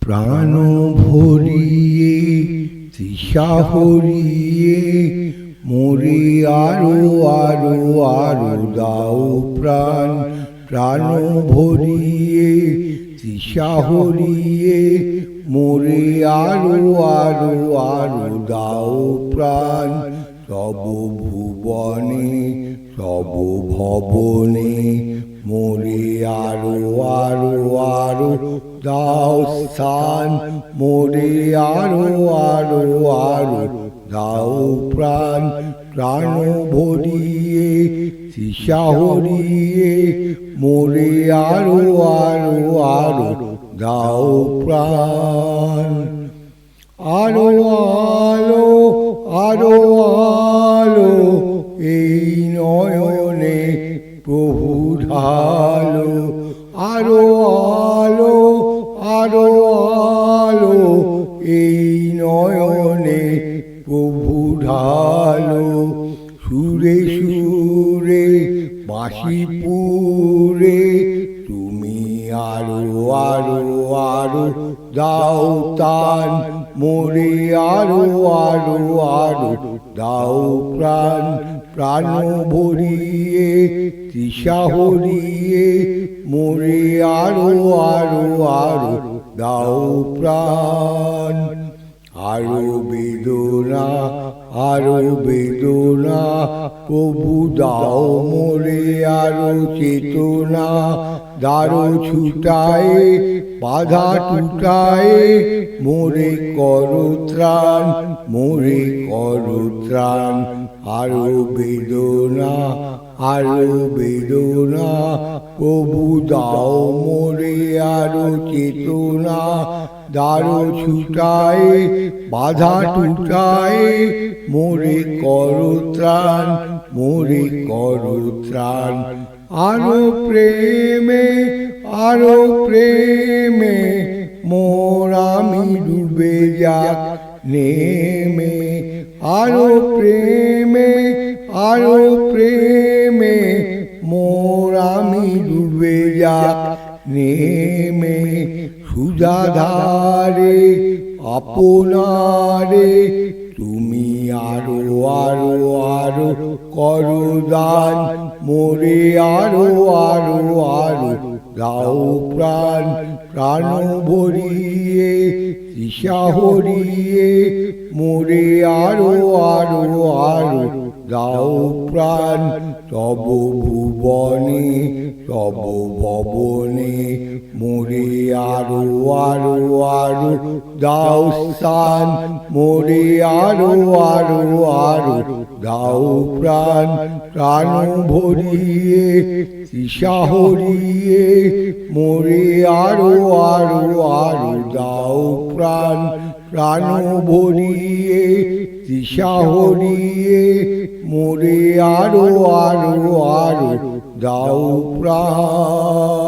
প্রাণ ভরিয়ে তৃষা হরিয়ে মোরে আরো আরো আরো দাও প্রাণ। প্রাণ ভরিয়ে তৃষা হরিয়ে মোরে আরো আরো আরো দাও প্রাণ। সব ভুবনে সব ভবনে মোরে আরো আরো আরো দাও স্থান। মোরে আরো আরো আরো দাও প্রাণ। প্রাণ ভরিয়ে তৃষা হরিয়ে মোরে আরো আরো আরো দাও প্রাণ। আরো আলো আরো আলো এই নয়নে প্রভু ঢালো। আরো আলো আরো আলো এই নয়নে প্রভু ঢালো। সুরে সুরে বাঁশি পুরে তুমি আরো আরো আরো দাও তান। মোরে আরো আরো আরো দাও প্রাণ। প্রাণ ভরিয়ে তৃষা হরিয়ে মোরে আরো আরো আরো দাও প্রাণ। আরো বেদনা আরো বেদনা প্রভু দাও মোরে আরো চেতনা। দারো ছুটায় বাধা টুটায় মোরে করো ত্রাণ। মোরে করো ত্রাণ। আরো বেদনা আরো বেদনা প্রভু দাও মোরে আরো চেতনা। দারো ছুটায় বাধা টুটায় মোরে করো ত্রাণ। মোরে করো ত্রাণ। আরো প্রেমে আরো প্রেমে মোর আমি ডুবে যাক নেমে। আরো প্রেমে আরো প্রেমে মোর আমি ডুবে যাক নেমে। সুধাধারে আপনারে তুমি আরো আরো আরো করো দান। মোরে আরো আরো আরো দাও প্রাণ। প্রাণ ভরিয়ে তৃষা হরিয়ে মোরে আরো আরো আরো দাও প্রাণ। তব ভুবনে তব ভবনে মোরে আরো আরো আরো দাও স্থান। মোরে আরো আরো আরো দাও প্রাণ। প্রাণ ভরিয়ে তৃষা হরিয়ে মোরে আরো আরো আরো দাও প্রাণ। প্রাণ ভরিয়ে তৃষা হরিয়ে মোরে আরো আরো আরো দাও প্রাণ।